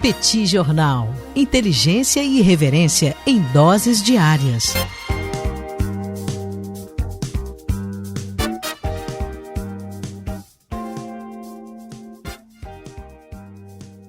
Petit Jornal. Inteligência e irreverência em doses diárias.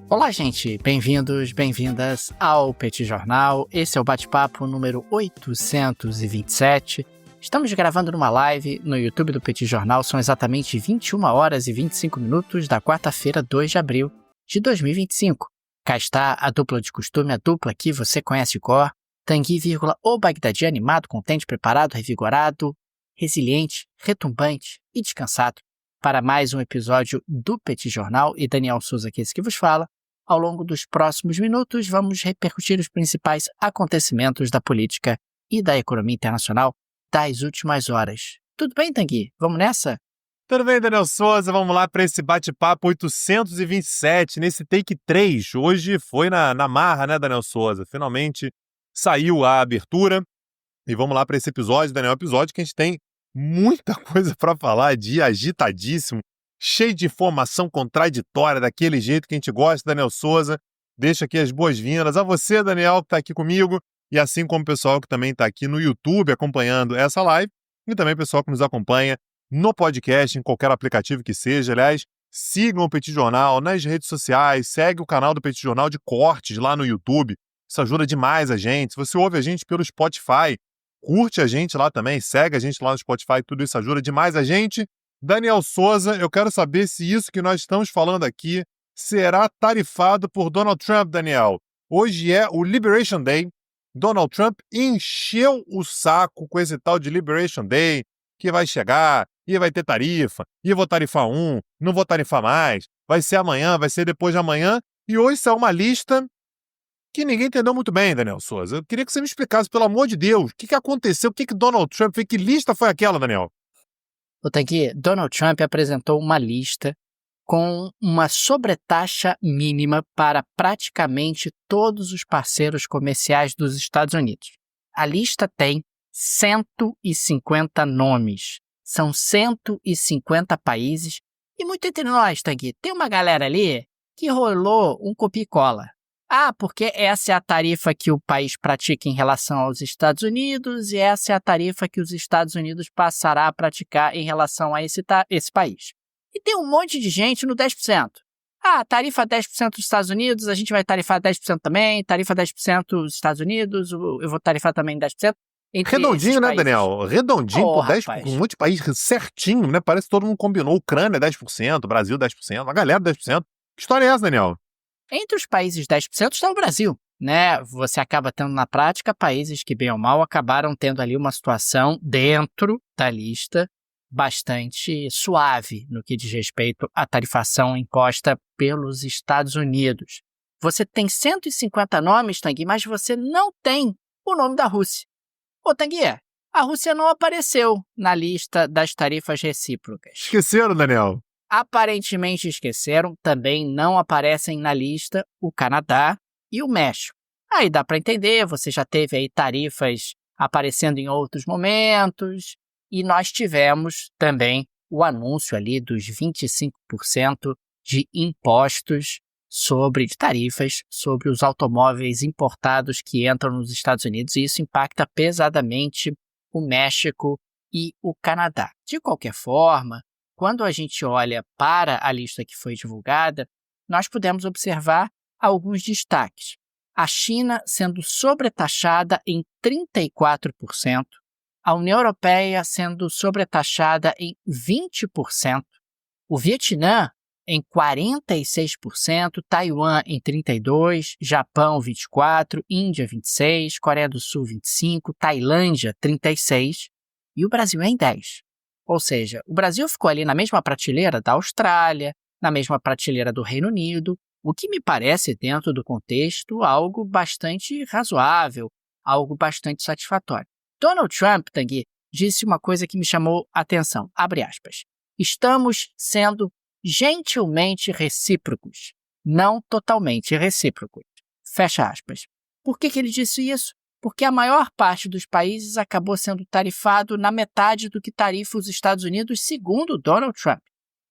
Olá, gente. Bem-vindos, bem-vindas ao Petit Jornal. Esse é o bate-papo número 827. Estamos gravando numa live no YouTube do Petit Jornal. São exatamente 21 horas e 25 minutos da quarta-feira, 2 de abril de 2025. Cá está a dupla de costume, a dupla que você conhece de cor. Tanguy, o Bagdadi animado, contente, preparado, revigorado, resiliente, retumbante e descansado para mais um episódio do Petit Jornal. E Daniel Souza aqui, esse que vos fala. Ao longo dos próximos minutos, vamos repercutir os principais acontecimentos da política e da economia internacional das últimas horas. Tudo bem, Tanguy? Vamos nessa? Tudo bem, Daniel Souza? Vamos lá para esse bate-papo 827, nesse take 3. Hoje foi na marra, né, Daniel Souza? Finalmente saiu a abertura. E vamos lá para esse episódio, Daniel. Episódio que a gente tem muita coisa para falar, dia agitadíssimo, cheio de informação contraditória, daquele jeito que a gente gosta, Daniel Souza. Deixa aqui as boas-vindas a você, Daniel, que está aqui comigo, e assim como o pessoal que também está aqui no YouTube acompanhando essa live, e também o pessoal que nos acompanha no podcast, em qualquer aplicativo que seja. Aliás, sigam o Petit Jornal nas redes sociais, segue o canal do Petit Jornal de cortes lá no YouTube. Isso ajuda demais a gente. Se você ouve a gente pelo Spotify, curte a gente lá também, segue a gente lá no Spotify, tudo isso ajuda demais a gente. Daniel Souza, eu quero saber se isso que nós estamos falando aqui será tarifado por Donald Trump, Daniel. Hoje é o Liberation Day. Donald Trump encheu o saco com esse tal de Liberation Day, que vai chegar e vai ter tarifa, e vou tarifar não vou tarifar mais, vai ser amanhã, vai ser depois de amanhã, e hoje saiu uma lista que ninguém entendeu muito bem, Daniel Souza. Eu queria que você me explicasse, pelo amor de Deus, o que aconteceu, o que Donald Trump fez, que lista foi aquela, Daniel? Tanguy, Donald Trump apresentou uma lista com uma sobretaxa mínima para praticamente todos os parceiros comerciais dos Estados Unidos. A lista tem 150 nomes, são 150 países, e muito entre nós, Tanguy, tem uma galera ali que rolou um copia e cola. Porque essa é a tarifa que o país pratica em relação aos Estados Unidos e essa é a tarifa que os Estados Unidos passará a praticar em relação a esse país. E tem um monte de gente no 10%. Tarifa 10% dos Estados Unidos, a gente vai tarifar 10% também, tarifa 10% dos Estados Unidos, eu vou tarifar também 10%. Redondinho, né, Daniel? Redondinho, por 10%, rapaz. um monte de país certinho, né? Parece que todo mundo combinou. Ucrânia 10%, Brasil 10%, a galera 10%. Que história é essa, Daniel? Entre os países 10% está o Brasil, né? Você acaba tendo na prática países que, bem ou mal, acabaram tendo ali uma situação dentro da lista bastante suave no que diz respeito à tarifação imposta pelos Estados Unidos. Você tem 150 nomes, Tanguy, mas você não tem o nome da Rússia. Tanguy, a Rússia não apareceu na lista das tarifas recíprocas. Esqueceram, Daniel? Aparentemente esqueceram, também não aparecem na lista o Canadá e o México. Aí dá para entender, você já teve aí tarifas aparecendo em outros momentos, e nós tivemos também o anúncio ali dos 25% de impostos de tarifas sobre os automóveis importados que entram nos Estados Unidos, e isso impacta pesadamente o México e o Canadá. De qualquer forma, quando a gente olha para a lista que foi divulgada, nós pudemos observar alguns destaques. A China sendo sobretaxada em 34%, a União Europeia sendo sobretaxada em 20%, o Vietnã em 46%, Taiwan em 32%, Japão 24%, Índia 26%, Coreia do Sul 25%, Tailândia 36% e o Brasil é em 10%. Ou seja, o Brasil ficou ali na mesma prateleira da Austrália, na mesma prateleira do Reino Unido, o que me parece, dentro do contexto, algo bastante razoável, algo bastante satisfatório. Donald Trump, Tanguy, disse uma coisa que me chamou a atenção, abre aspas, estamos sendo gentilmente recíprocos, não totalmente recíprocos, fecha aspas. Por que ele disse isso? Porque a maior parte dos países acabou sendo tarifado na metade do que tarifa os Estados Unidos, segundo Donald Trump.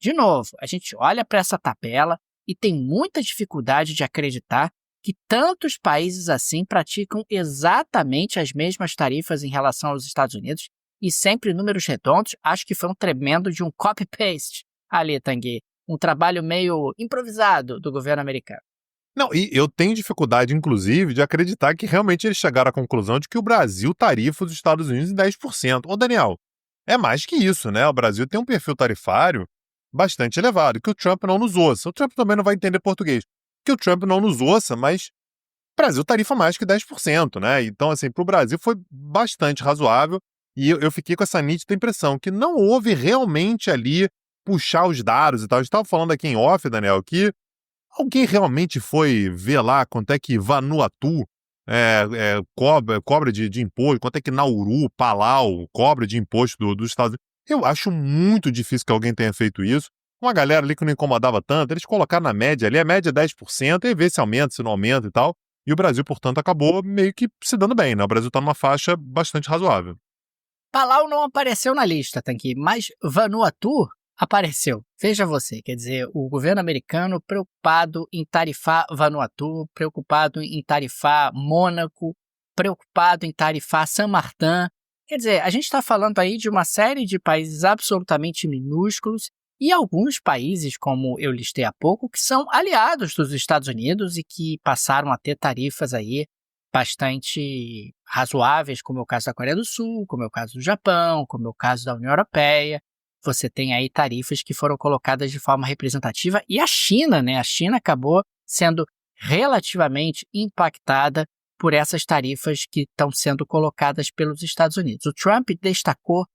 De novo, a gente olha para essa tabela, e tem muita dificuldade de acreditar que tantos países assim praticam exatamente as mesmas tarifas em relação aos Estados Unidos e sempre números redondos. Acho que foi um tremendo de um copy-paste ali, Tanguy. Um trabalho meio improvisado do governo americano. Não, e eu tenho dificuldade, inclusive, de acreditar que realmente eles chegaram à conclusão de que o Brasil tarifa os Estados Unidos em 10%. Ô, Daniel, é mais que isso, né? O Brasil tem um perfil tarifário bastante elevado, que o Trump não nos ouça. O Trump também não vai entender português. Que o Trump não nos ouça, mas o Brasil tarifa mais que 10%, né? Então, assim, para o Brasil foi bastante razoável e eu fiquei com essa nítida impressão que não houve realmente ali puxar os dados e tal. A gente estava falando aqui em off, Daniel, que alguém realmente foi ver lá quanto é que Vanuatu cobra de imposto, quanto é que Nauru, Palau cobra de imposto dos Estados Unidos? Eu acho muito difícil que alguém tenha feito isso. Uma galera ali que não incomodava tanto, eles colocaram na média ali, a média é 10%, e ver se aumenta, se não aumenta e tal. E o Brasil, portanto, acabou meio que se dando bem, né? O Brasil está numa faixa bastante razoável. Palau não apareceu na lista, Tanguy, mas Vanuatu apareceu. Veja você, quer dizer, o governo americano preocupado em tarifar Vanuatu, preocupado em tarifar Mônaco, preocupado em tarifar Saint-Martin. Quer dizer, a gente está falando aí de uma série de países absolutamente minúsculos e alguns países, como eu listei há pouco, que são aliados dos Estados Unidos e que passaram a ter tarifas aí bastante razoáveis, como é o caso da Coreia do Sul, como é o caso do Japão, como é o caso da União Europeia. Você tem aí tarifas que foram colocadas de forma representativa e a China, né? A China acabou sendo relativamente impactada por essas tarifas que estão sendo colocadas pelos Estados Unidos. O Trump destacou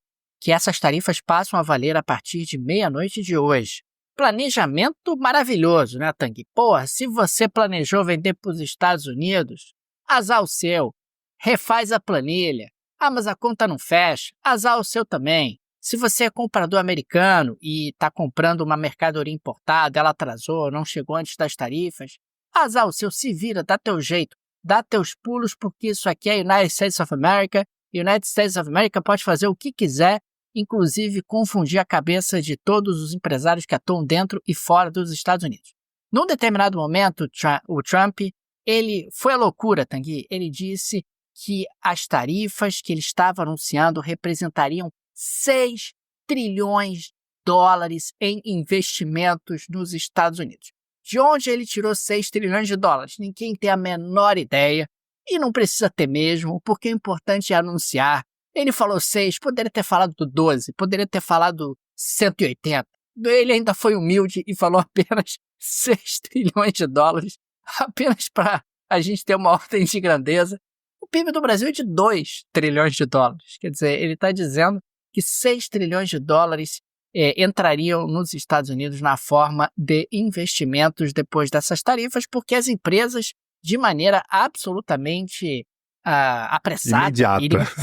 que essas tarifas passam a valer a partir de meia-noite de hoje. Planejamento maravilhoso, né, Tanguy? Porra, se você planejou vender para os Estados Unidos, azar o seu, refaz a planilha. Ah, mas a conta não fecha, azar o seu também. Se você é comprador americano e está comprando uma mercadoria importada, ela atrasou, não chegou antes das tarifas, azar o seu, se vira, dá teu jeito, dá teus pulos, porque isso aqui é United States of America. United States of America pode fazer o que quiser, inclusive confundir a cabeça de todos os empresários que atuam dentro e fora dos Estados Unidos. Num determinado momento, o Trump, ele foi à loucura, Tanguy. Ele disse que as tarifas que ele estava anunciando representariam 6 trilhões de dólares em investimentos nos Estados Unidos. De onde ele tirou 6 trilhões de dólares? Ninguém tem a menor ideia e não precisa ter mesmo, porque o importante é anunciar. Ele falou 6, poderia ter falado 12, poderia ter falado 180. Ele ainda foi humilde e falou apenas 6 trilhões de dólares, apenas para a gente ter uma ordem de grandeza. O PIB do Brasil é de 2 trilhões de dólares. Quer dizer, ele está dizendo que 6 trilhões de dólares entrariam nos Estados Unidos na forma de investimentos depois dessas tarifas, porque as empresas, de maneira absolutamente apressada,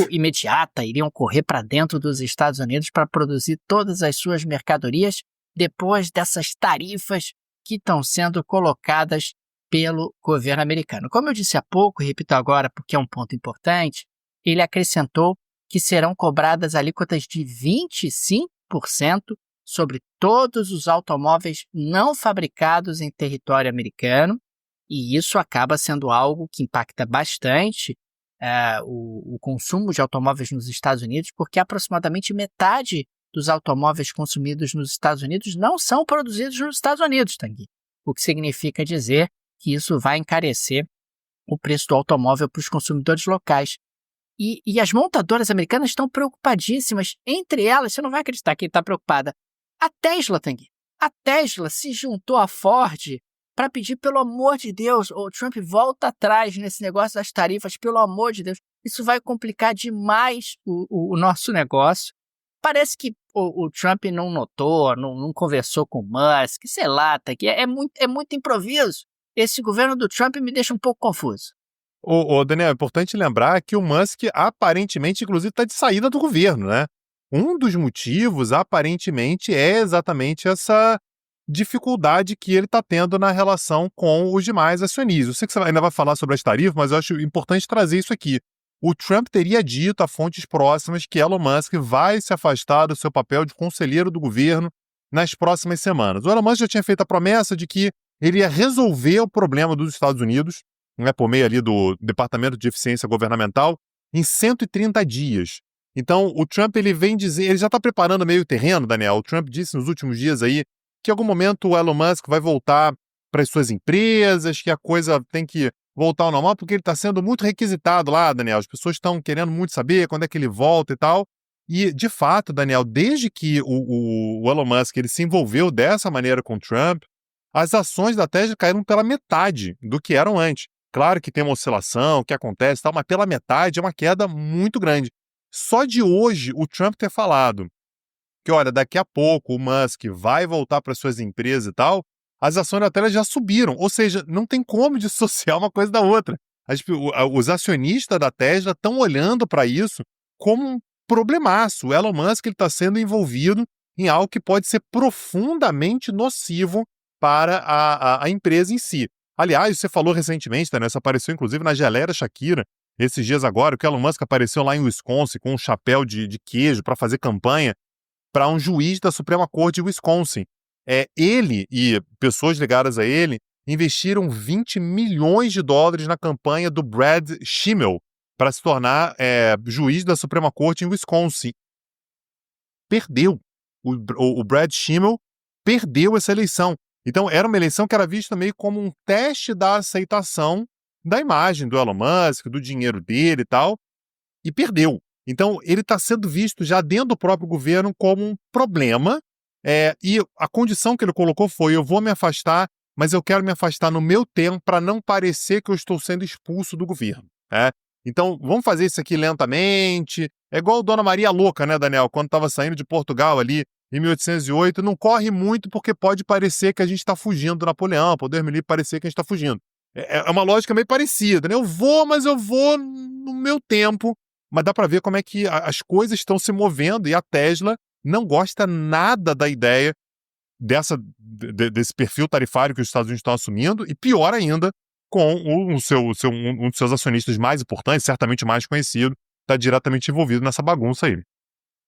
imediata, iriam correr para dentro dos Estados Unidos para produzir todas as suas mercadorias depois dessas tarifas que estão sendo colocadas pelo governo americano. Como eu disse há pouco, e repito agora porque é um ponto importante, ele acrescentou que serão cobradas alíquotas de 25% sobre todos os automóveis não fabricados em território americano, e isso acaba sendo algo que impacta bastante o consumo de automóveis nos Estados Unidos, porque aproximadamente metade dos automóveis consumidos nos Estados Unidos não são produzidos nos Estados Unidos, Tanguy. O que significa dizer que isso vai encarecer o preço do automóvel para os consumidores locais. E as montadoras americanas estão preocupadíssimas. Entre elas, você não vai acreditar quem está preocupada. A Tesla, Tanguy. A Tesla se juntou à Ford para pedir, pelo amor de Deus, o Trump volta atrás nesse negócio das tarifas, pelo amor de Deus. Isso vai complicar demais o nosso negócio. Parece que o Trump não notou, não conversou com o Musk, sei lá, Tanguy. É muito improviso. Esse governo do Trump me deixa um pouco confuso. Daniel, é importante lembrar que o Musk aparentemente, inclusive, está de saída do governo, né? Um dos motivos, aparentemente, é exatamente essa dificuldade que ele está tendo na relação com os demais acionistas. Eu sei que você ainda vai falar sobre as tarifas, mas eu acho importante trazer isso aqui. O Trump teria dito a fontes próximas que Elon Musk vai se afastar do seu papel de conselheiro do governo nas próximas semanas. O Elon Musk já tinha feito a promessa de que ele ia resolver o problema dos Estados Unidos, né, por meio ali do Departamento de Eficiência Governamental, em 130 dias. Então, o Trump, ele vem dizer, ele já está preparando meio terreno, Daniel. O Trump disse nos últimos dias aí que em algum momento o Elon Musk vai voltar para as suas empresas, que a coisa tem que voltar ao normal, porque ele está sendo muito requisitado lá, Daniel. As pessoas estão querendo muito saber quando é que ele volta e tal. E, de fato, Daniel, desde que o Elon Musk ele se envolveu dessa maneira com o Trump, as ações da Tesla caíram pela metade do que eram antes. Claro que tem uma oscilação, que acontece e tal, mas pela metade é uma queda muito grande. Só de hoje o Trump ter falado que, olha, daqui a pouco o Musk vai voltar para suas empresas e tal, as ações da Tesla já subiram. Ou seja, não tem como dissociar uma coisa da outra. Os acionistas da Tesla estão olhando para isso como um problemaço. O Elon Musk está sendo envolvido em algo que pode ser profundamente nocivo para a empresa em si. Aliás, você falou recentemente, né, isso apareceu inclusive na geleira Shakira, esses dias agora, que o Elon Musk apareceu lá em Wisconsin com um chapéu de queijo para fazer campanha para um juiz da Suprema Corte de Wisconsin. Ele e pessoas ligadas a ele investiram $20 milhões na campanha do Brad Schimmel para se tornar juiz da Suprema Corte em Wisconsin. Perdeu. O Brad Schimmel perdeu essa eleição. Então, era uma eleição que era vista meio como um teste da aceitação da imagem do Elon Musk, do dinheiro dele e tal, e perdeu. Então, ele está sendo visto já dentro do próprio governo como um problema, e a condição que ele colocou foi: eu vou me afastar, mas eu quero me afastar no meu tempo para não parecer que eu estou sendo expulso do governo. Então, vamos fazer isso aqui lentamente. É igual Dona Maria Louca, né, Daniel? Quando estava saindo de Portugal ali, em 1808, não corre muito porque pode parecer que a gente está fugindo do Napoleão, poder me parecer que a gente está fugindo. É uma lógica meio parecida, né? Eu vou, mas eu vou no meu tempo. Mas dá para ver como é que as coisas estão se movendo, e a Tesla não gosta nada da ideia desse perfil tarifário que os Estados Unidos estão assumindo, e pior ainda, com um dos seus acionistas mais importantes, certamente mais conhecido, está diretamente envolvido nessa bagunça aí.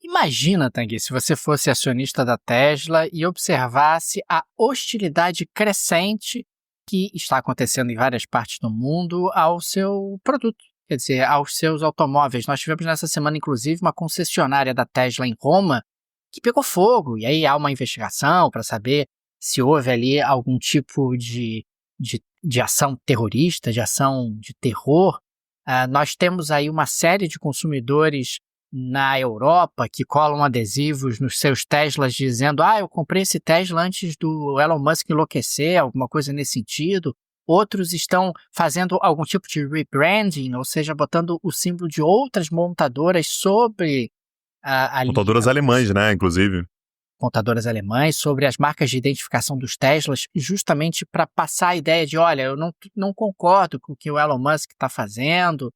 Imagina, Tanguy, se você fosse acionista da Tesla e observasse a hostilidade crescente que está acontecendo em várias partes do mundo ao seu produto, quer dizer, aos seus automóveis. Nós tivemos nessa semana, inclusive, uma concessionária da Tesla em Roma que pegou fogo, e aí há uma investigação para saber se houve ali algum tipo de ação terrorista, de ação de terror. Nós temos aí uma série de consumidores na Europa que colam adesivos nos seus Teslas dizendo: eu comprei esse Tesla antes do Elon Musk enlouquecer, alguma coisa nesse sentido. Outros estão fazendo algum tipo de rebranding, ou seja, botando o símbolo de outras montadoras sobre a montadoras alemãs, né, inclusive. Montadoras alemãs, sobre as marcas de identificação dos Teslas, justamente para passar a ideia de: olha, eu não concordo com o que o Elon Musk está fazendo.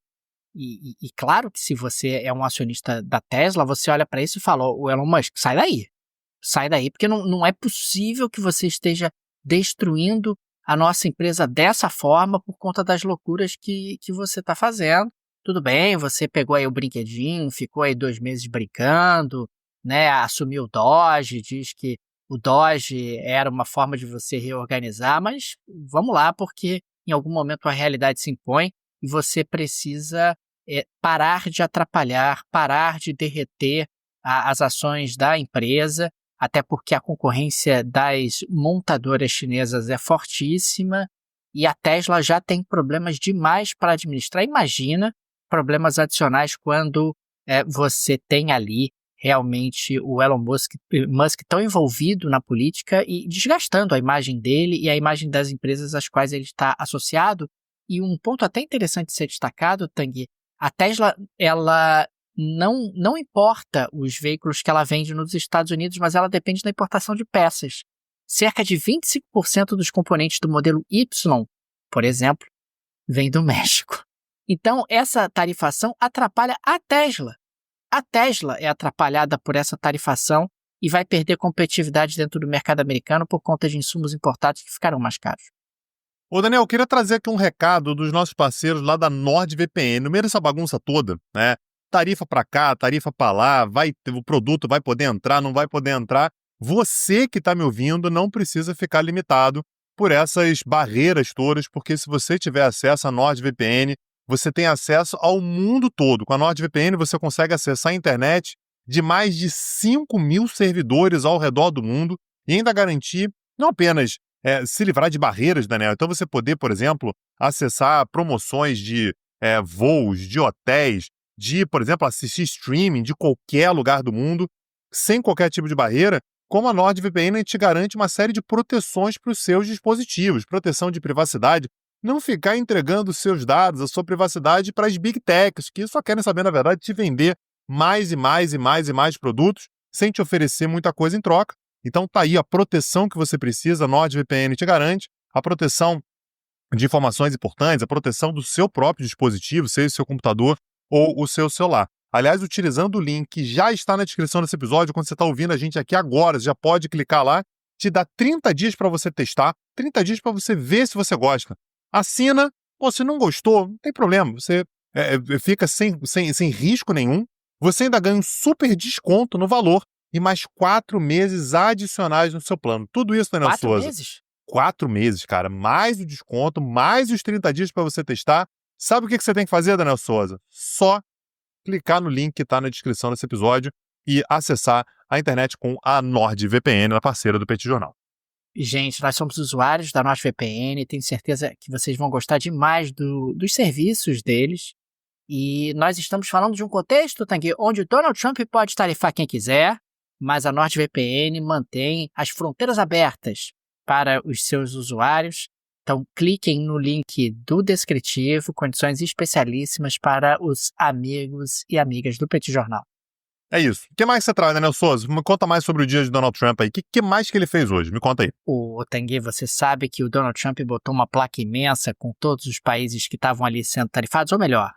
E claro que se você é um acionista da Tesla, você olha para isso e fala: o Elon Musk, sai daí, porque não é possível que você esteja destruindo a nossa empresa dessa forma por conta das loucuras que você está fazendo. Tudo bem, você pegou aí o brinquedinho, ficou aí 2 meses brincando, né, assumiu o Doge, diz que o Doge era uma forma de você reorganizar, mas vamos lá, porque em algum momento a realidade se impõe e você precisa parar de atrapalhar, parar de derreter as ações da empresa, até porque a concorrência das montadoras chinesas é fortíssima e a Tesla já tem problemas demais para administrar. Imagina problemas adicionais quando você tem ali realmente o Elon Musk tão envolvido na política e desgastando a imagem dele e a imagem das empresas às quais ele está associado. E um ponto até interessante de ser destacado, Tanguy: a Tesla, ela não importa os veículos que ela vende nos Estados Unidos, mas ela depende da importação de peças. Cerca de 25% dos componentes do modelo Y, por exemplo, vem do México. Então, essa tarifação atrapalha a Tesla. A Tesla é atrapalhada por essa tarifação e vai perder competitividade dentro do mercado americano por conta de insumos importados que ficarão mais caros. Ô, Daniel, eu queria trazer aqui um recado dos nossos parceiros lá da NordVPN. No meio dessa bagunça toda, né? Tarifa para cá, tarifa para lá, o produto vai poder entrar, não vai poder entrar. Você que está me ouvindo não precisa ficar limitado por essas barreiras todas, porque se você tiver acesso à NordVPN, você tem acesso ao mundo todo. Com a NordVPN, você consegue acessar a internet de mais de 5.000 servidores ao redor do mundo e ainda garantir não apenas se livrar de barreiras, Daniel. Então você poder, por exemplo, acessar promoções de voos, de hotéis, de, por exemplo, assistir streaming de qualquer lugar do mundo, sem qualquer tipo de barreira. Como a NordVPN te garante uma série de proteções para os seus dispositivos, proteção de privacidade, não ficar entregando os seus dados, a sua privacidade para as big techs, que só querem saber, na verdade, te vender mais e mais e mais e mais produtos, sem te oferecer muita coisa em troca. Então tá aí a proteção que você precisa, a NordVPN te garante, a proteção de informações importantes, a proteção do seu próprio dispositivo, seja o seu computador ou o seu celular. Aliás, utilizando o link que já está na descrição desse episódio, quando você está ouvindo a gente aqui agora, você já pode clicar lá, te dá 30 dias para você testar, 30 dias para você ver se você gosta. Assina, ou se não gostou, não tem problema, você fica sem risco nenhum, você ainda ganha um super desconto no valor e mais 4 meses adicionais no seu plano. Tudo isso, Daniel Souza. 4 meses? 4 meses, cara, mais o desconto, mais os 30 dias para você testar. Sabe o que você tem que fazer, Daniel Souza? Só clicar no link que está na descrição desse episódio e acessar a internet com a NordVPN, a parceira do Petit Jornal. Gente, nós somos usuários da NordVPN, tenho certeza que vocês vão gostar demais dos serviços deles. E nós estamos falando de um contexto, Tanguy, onde Donald Trump pode tarifar quem quiser, mas a NordVPN mantém as fronteiras abertas para os seus usuários. Então, cliquem no link do descritivo, condições especialíssimas para os amigos e amigas do Petit Jornal. É isso. O que mais você traz, Daniel Souza? Me conta mais sobre o dia de Donald Trump aí. O que mais que ele fez hoje? Me conta aí. Tanguy, você sabe que o Donald Trump botou uma placa imensa com todos os países que estavam ali sendo tarifados, ou melhor,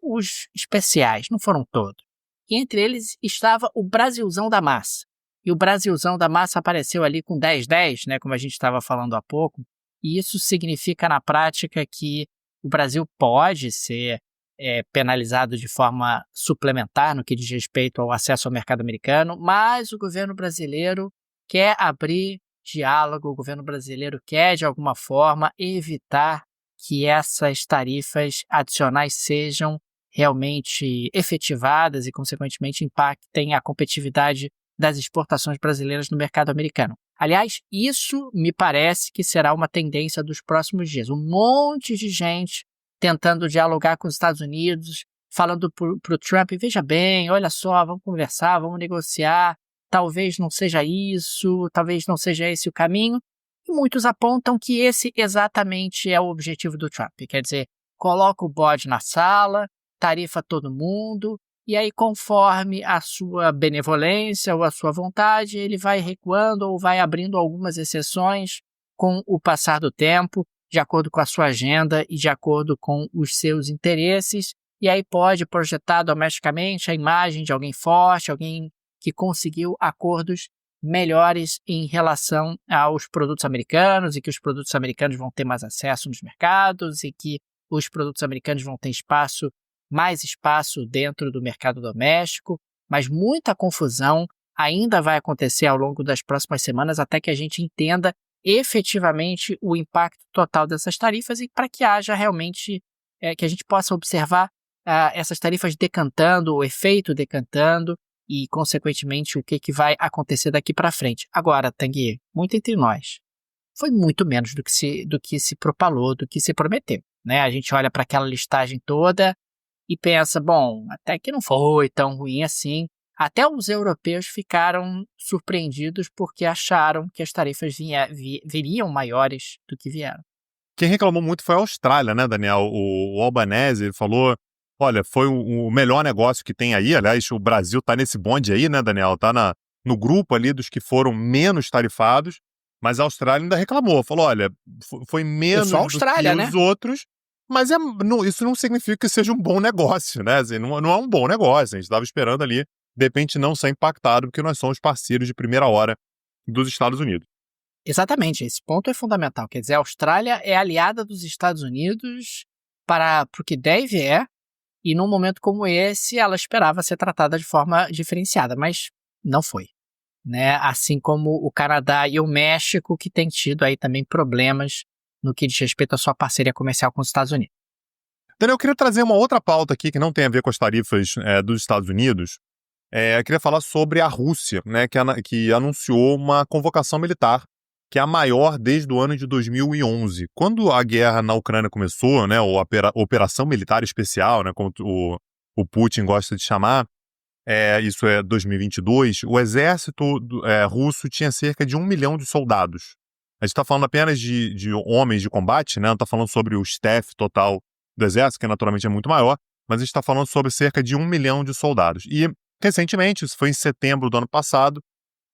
os especiais, não foram todos. E entre eles estava o Brasilzão da Massa. E o Brasilzão da Massa apareceu ali com 10-10, né, como a gente estava falando há pouco. E isso significa, na prática, que o Brasil pode ser penalizado de forma suplementar no que diz respeito ao acesso ao mercado americano, mas o governo brasileiro quer abrir diálogo, o governo brasileiro quer, de alguma forma, evitar que essas tarifas adicionais sejam realmente efetivadas e, consequentemente, impactem a competitividade das exportações brasileiras no mercado americano. Aliás, isso me parece que será uma tendência dos próximos dias. Um monte de gente tentando dialogar com os Estados Unidos, falando para o Trump, veja bem, olha só, vamos conversar, vamos negociar, talvez não seja isso, talvez não seja esse o caminho. E muitos apontam que esse exatamente é o objetivo do Trump. Quer dizer, coloca o bode na sala, tarifa todo mundo, e aí, conforme a sua benevolência ou a sua vontade, ele vai recuando ou vai abrindo algumas exceções com o passar do tempo, de acordo com a sua agenda e de acordo com os seus interesses. E aí pode projetar domesticamente a imagem de alguém forte, alguém que conseguiu acordos melhores em relação aos produtos americanos e que os produtos americanos vão ter mais acesso nos mercados e que os produtos americanos vão ter mais espaço dentro do mercado doméstico, mas muita confusão ainda vai acontecer ao longo das próximas semanas até que a gente entenda efetivamente o impacto total dessas tarifas e para que haja realmente, que a gente possa observar essas tarifas decantando, o efeito decantando e, consequentemente, o que vai acontecer daqui para frente. Agora, Tanguy, muito entre nós, foi muito menos do que se propalou, do que se prometeu, né? A gente olha para aquela listagem toda e pensa, bom, até que não foi tão ruim assim. Até os europeus ficaram surpreendidos porque acharam que as tarifas viriam maiores do que vieram. Quem reclamou muito foi a Austrália, né, Daniel? O Albanese falou, olha, foi o melhor negócio que tem aí. Aliás, o Brasil tá nesse bonde aí, né, Daniel? Tá no grupo ali dos que foram menos tarifados, mas a Austrália ainda reclamou. Falou, olha, foi menos do que os outros. Mas isso não significa que seja um bom negócio, né? Assim, não é um bom negócio. A gente estava esperando ali, de repente, não ser impactado, porque nós somos parceiros de primeira hora dos Estados Unidos. Exatamente, esse ponto é fundamental. Quer dizer, a Austrália é aliada dos Estados Unidos para o que deve e num momento como esse, ela esperava ser tratada de forma diferenciada, mas não foi. né? Assim como o Canadá e o México, que têm tido aí também problemas no que diz respeito à sua parceria comercial com os Estados Unidos. Daniel, eu queria trazer uma outra pauta aqui que não tem a ver com as tarifas dos Estados Unidos. Eu queria falar sobre a Rússia, né, que anunciou uma convocação militar, que é a maior desde o ano de 2011. Quando a guerra na Ucrânia começou, né, ou a Operação Militar Especial, né, como o Putin gosta de chamar, isso é 2022, o exército russo tinha cerca de 1 milhão de soldados. A gente está falando apenas de homens de combate, né, não está falando sobre o staff total do exército, que naturalmente é muito maior, mas a gente está falando sobre cerca de 1 milhão de soldados. E, recentemente, isso foi em setembro do ano passado,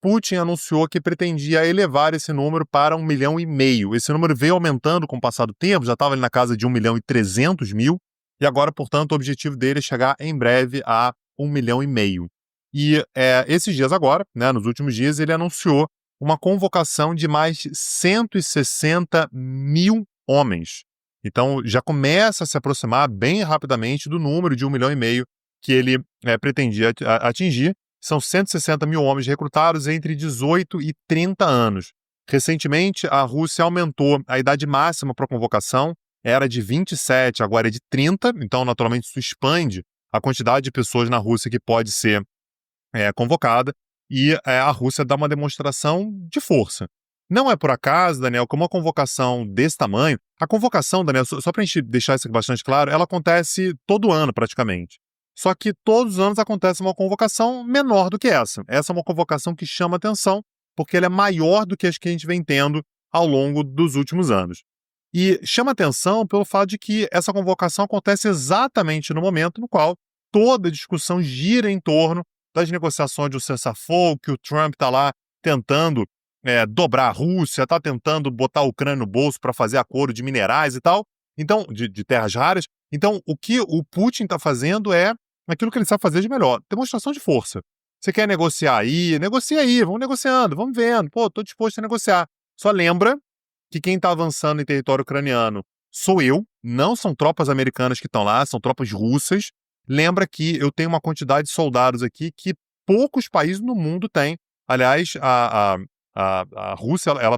Putin anunciou que pretendia elevar esse número para 1,5 milhão. Esse número veio aumentando com o passar do tempo, já estava ali na casa de 1.300.000, e agora, portanto, o objetivo dele é chegar em breve a 1,5 milhão. E esses dias agora, né, nos últimos dias, ele anunciou uma convocação de mais 160 mil homens. Então, já começa a se aproximar bem rapidamente do número de 1,5 milhão que ele pretendia atingir. São 160 mil homens recrutados entre 18 e 30 anos. Recentemente, a Rússia aumentou a idade máxima para a convocação, era de 27, agora é de 30, então, naturalmente, isso expande a quantidade de pessoas na Rússia que pode ser convocada, e a Rússia dá uma demonstração de força. Não é por acaso, Daniel, que uma convocação desse tamanho... A convocação, Daniel, só para a gente deixar isso aqui bastante claro, ela acontece todo ano, praticamente. Só que todos os anos acontece uma convocação menor do que essa. Essa é uma convocação que chama atenção, porque ela é maior do que as que a gente vem tendo ao longo dos últimos anos. E chama atenção pelo fato de que essa convocação acontece exatamente no momento no qual toda a discussão gira em torno das negociações de um cessar-fogo, que o Trump está lá tentando dobrar a Rússia, está tentando botar a Ucrânia no bolso para fazer acordo de minerais e tal, então, de terras raras. Então, o que o Putin está fazendo é aquilo que ele sabe fazer de melhor, demonstração de força. Você quer negociar aí? Negocia aí, vamos negociando, vamos vendo. Pô, estou disposto a negociar. Só lembra que quem está avançando em território ucraniano sou eu, não são tropas americanas que estão lá, são tropas russas. Lembra que eu tenho uma quantidade de soldados aqui que poucos países no mundo têm. Aliás, a Rússia, ela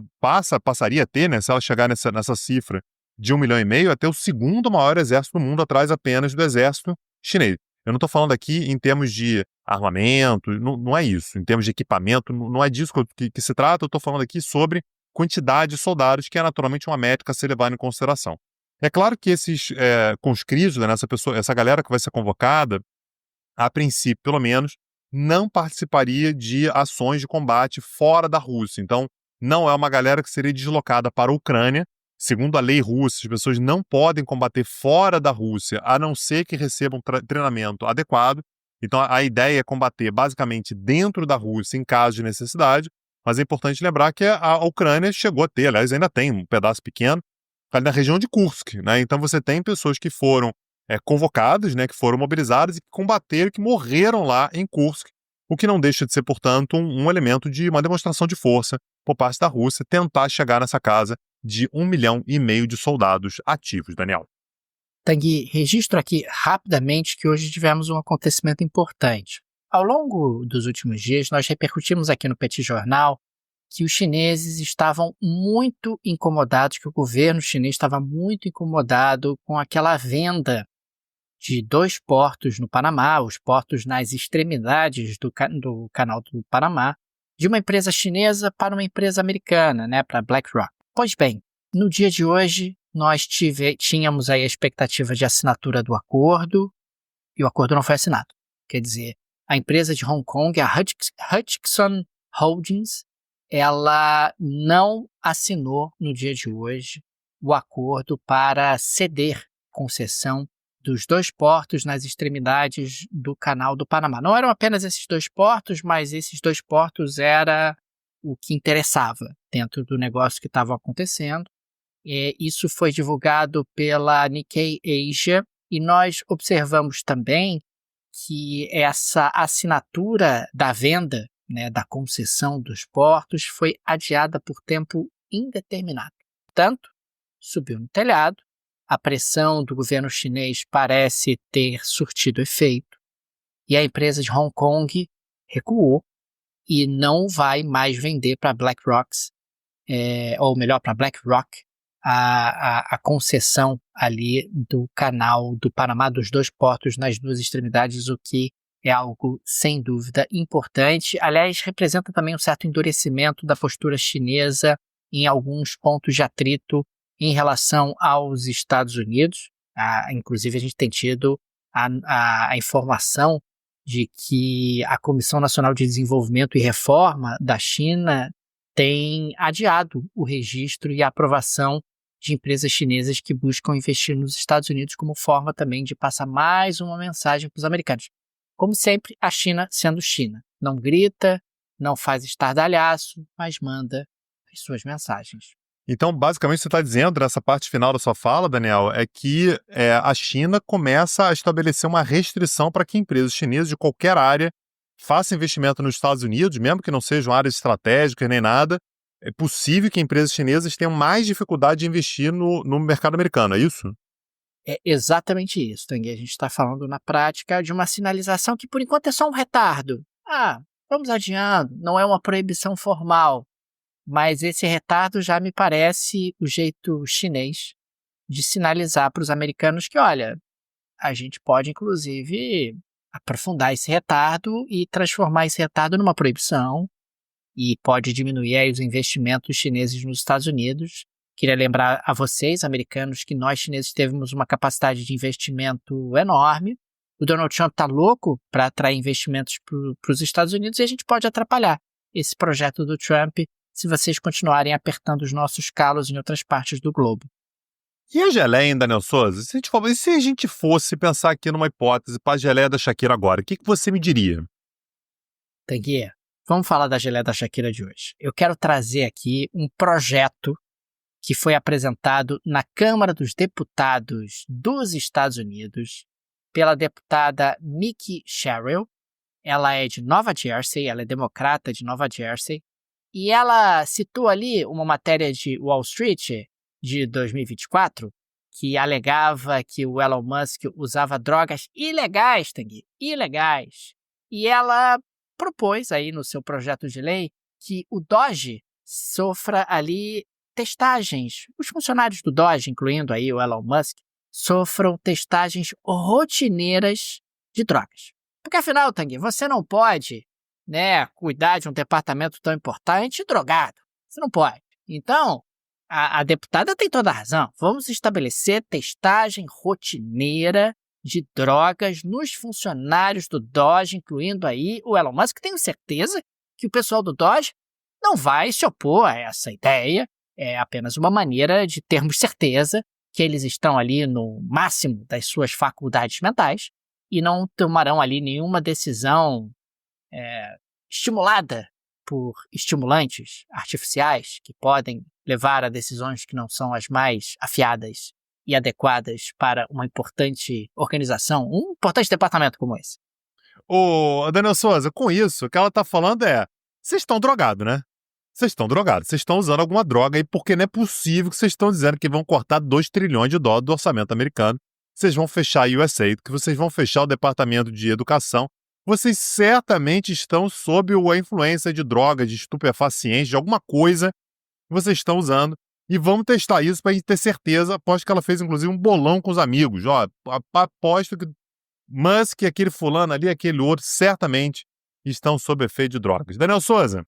passaria a ter, né, se ela chegar nessa cifra de 1,5 milhão, até o segundo maior exército do mundo, atrás apenas do exército chinês. Eu não estou falando aqui em termos de armamento, não é isso. Em termos de equipamento, não é disso que se trata. Eu estou falando aqui sobre quantidade de soldados, que é naturalmente uma métrica a ser levada em consideração. É claro que esses conscritos, né, essa galera que vai ser convocada, a princípio, pelo menos, não participaria de ações de combate fora da Rússia. Então, não é uma galera que seria deslocada para a Ucrânia. Segundo a lei russa, as pessoas não podem combater fora da Rússia, a não ser que recebam treinamento adequado. Então, a ideia é combater basicamente dentro da Rússia em caso de necessidade, mas é importante lembrar que a Ucrânia chegou a ter, aliás, ainda tem um pedaço pequeno, ali na região de Kursk, né? Então, você tem pessoas que foram convocadas, né, que foram mobilizadas e que combateram, que morreram lá em Kursk, o que não deixa de ser, portanto, um elemento de uma demonstração de força por parte da Rússia tentar chegar nessa casa de 1,5 milhão de soldados ativos, Daniel. Tanguy, registro aqui rapidamente que hoje tivemos um acontecimento importante. Ao longo dos últimos dias, nós repercutimos aqui no Petit Jornal que os chineses estavam muito incomodados, que o governo chinês estava muito incomodado com aquela venda de 2 portos no Panamá, os portos nas extremidades do canal do Panamá, de uma empresa chinesa para uma empresa americana, né, para BlackRock. Pois bem, no dia de hoje, nós tínhamos aí a expectativa de assinatura do acordo, e o acordo não foi assinado. Quer dizer, a empresa de Hong Kong, a Hutchison Holdings, ela não assinou no dia de hoje o acordo para ceder concessão dos 2 portos nas extremidades do canal do Panamá. Não eram apenas esses 2 portos, mas esses 2 portos era o que interessava dentro do negócio que estava acontecendo. Isso foi divulgado pela Nikkei Asia e nós observamos também que essa assinatura da venda, né, da concessão dos portos foi adiada por tempo indeterminado. Portanto, subiu no telhado, a pressão do governo chinês parece ter surtido efeito e a empresa de Hong Kong recuou e não vai mais vender para BlackRock, ou melhor, para BlackRock, a concessão ali do canal do Panamá, dos 2 portos nas 2 extremidades, o que é algo, sem dúvida, importante. Aliás, representa também um certo endurecimento da postura chinesa em alguns pontos de atrito em relação aos Estados Unidos. Inclusive, a gente tem tido a informação de que a Comissão Nacional de Desenvolvimento e Reforma da China tem adiado o registro e a aprovação de empresas chinesas que buscam investir nos Estados Unidos como forma também de passar mais uma mensagem para os americanos. Como sempre, a China sendo China. Não grita, não faz estardalhaço, mas manda as suas mensagens. Então, basicamente, você está dizendo, nessa parte final da sua fala, Daniel, é que a China começa a estabelecer uma restrição para que empresas chinesas de qualquer área façam investimento nos Estados Unidos, mesmo que não sejam áreas estratégicas nem nada. É possível que empresas chinesas tenham mais dificuldade de investir no mercado americano, é isso? É exatamente isso, Tanguy. A gente está falando na prática de uma sinalização que por enquanto é só um retardo. Vamos adiando, não é uma proibição formal, mas esse retardo já me parece o jeito chinês de sinalizar para os americanos que, olha, a gente pode inclusive aprofundar esse retardo e transformar esse retardo numa proibição e pode diminuir aí os investimentos chineses nos Estados Unidos. Queria lembrar a vocês, americanos, que nós chineses tivemos uma capacidade de investimento enorme. O Donald Trump está louco para atrair investimentos para os Estados Unidos e a gente pode atrapalhar esse projeto do Trump se vocês continuarem apertando os nossos calos em outras partes do globo. E a geleia, hein, Daniel Souza? E se a gente fosse pensar aqui numa hipótese para a geleia da Shakira agora, o que você me diria? Tanguy, vamos falar da geleia da Shakira de hoje. Eu quero trazer aqui um projeto que foi apresentado na Câmara dos Deputados dos Estados Unidos pela deputada Mikie Sherrill. Ela é de Nova Jersey, ela é democrata de Nova Jersey, e ela citou ali uma matéria de Wall Street de 2024 que alegava que o Elon Musk usava drogas ilegais, Tanguy, ilegais. E ela propôs aí no seu projeto de lei que o Doge sofra ali testagens. Os funcionários do Doge, incluindo aí o Elon Musk, sofram testagens rotineiras de drogas. Porque afinal, Tanguy, você não pode, cuidar de um departamento tão importante drogado. Você não pode. Então, a deputada tem toda a razão. Vamos estabelecer testagem rotineira de drogas nos funcionários do Doge, incluindo aí o Elon Musk. Tenho certeza que o pessoal do Doge não vai se opor a essa ideia. É apenas uma maneira de termos certeza que eles estão ali no máximo das suas faculdades mentais e não tomarão ali nenhuma decisão estimulada por estimulantes artificiais que podem levar a decisões que não são as mais afiadas e adequadas para uma importante organização, um importante departamento como esse. Ô, Daniel Souza, com isso, o que ela está falando vocês estão drogados, né? Vocês estão drogados, vocês estão usando alguma droga aí, porque não é possível que vocês estão dizendo que vão cortar 2 trilhões de dólares do orçamento americano, vocês vão fechar a USAID, que vocês vão fechar o Departamento de Educação, vocês certamente estão sob a influência de drogas, de estupefacientes, de alguma coisa que vocês estão usando, e vamos testar isso para a gente ter certeza. Aposto que ela fez, inclusive, um bolão com os amigos. Aposto que Musk, aquele fulano ali, aquele outro, certamente estão sob efeito de drogas. Daniel Souza,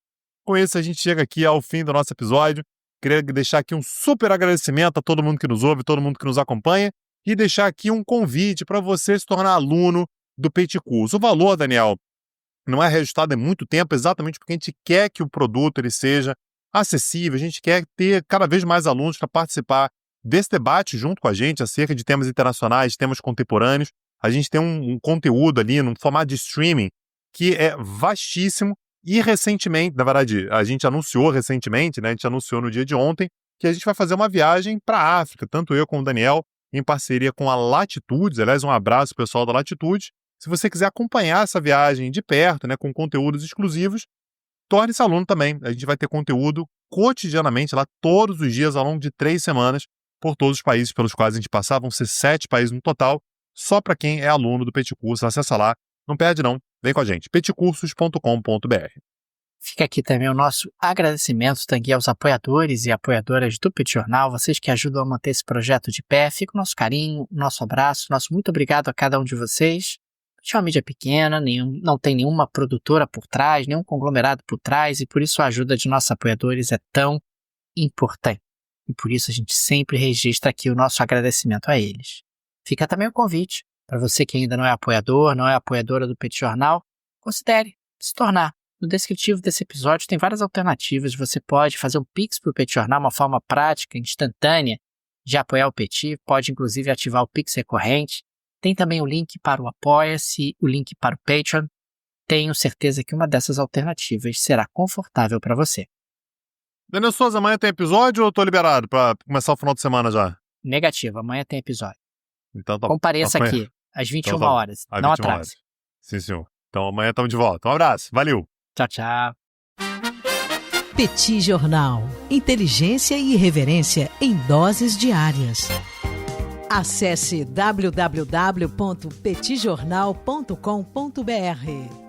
com isso a gente chega aqui ao fim do nosso episódio. Queria deixar aqui um super agradecimento a todo mundo que nos ouve, todo mundo que nos acompanha, e deixar aqui um convite para você se tornar aluno do Peito Curso. O valor, Daniel, não é reajustado há muito tempo, exatamente porque a gente quer que o produto ele seja acessível, a gente quer ter cada vez mais alunos para participar desse debate junto com a gente acerca de temas internacionais, temas contemporâneos. A gente tem um conteúdo ali, num formato de streaming, que é vastíssimo. E recentemente, na verdade, a gente anunciou recentemente, a gente anunciou no dia de ontem, que a gente vai fazer uma viagem para a África, tanto eu como o Daniel, em parceria com a Latitudes. Aliás, um abraço pessoal da Latitudes. Se você quiser acompanhar essa viagem de perto, com conteúdos exclusivos, torne-se aluno também. A gente vai ter conteúdo cotidianamente lá, todos os dias, ao longo de 3 semanas, por todos os países pelos quais a gente passar. Vão ser 7 países no total, só para quem é aluno do Peito Curso. Acessa lá, não perde não, vem com a gente, peitecursos.com.br. Fica aqui também o nosso agradecimento também aos apoiadores e apoiadoras do Petit Jornal, vocês que ajudam a manter esse projeto de pé. Fica o nosso carinho, o nosso abraço, nosso muito obrigado a cada um de vocês. É uma mídia pequena, não tem nenhuma produtora por trás, nenhum conglomerado por trás, e por isso a ajuda de nossos apoiadores é tão importante. E por isso a gente sempre registra aqui o nosso agradecimento a eles. Fica também o convite para você que ainda não é apoiador, não é apoiadora do Petit Jornal, considere se tornar. No descritivo desse episódio tem várias alternativas. Você pode fazer um Pix para o Petit Jornal, uma forma prática, instantânea de apoiar o Petit. Pode, inclusive, ativar o Pix recorrente. Tem também o link para o Apoia-se, o link para o Patreon. Tenho certeza que uma dessas alternativas será confortável para você. Daniel Souza, amanhã tem episódio ou eu tô liberado para começar o final de semana já? Negativo, amanhã tem episódio. Então tá. Compareça aqui, às 21 então, horas. Não atrase. Sim, senhor. Então amanhã estamos de volta. Um abraço. Valeu. Tchau, tchau. Petit Jornal. Inteligência e irreverência em doses diárias. Acesse www.petitjornal.com.br.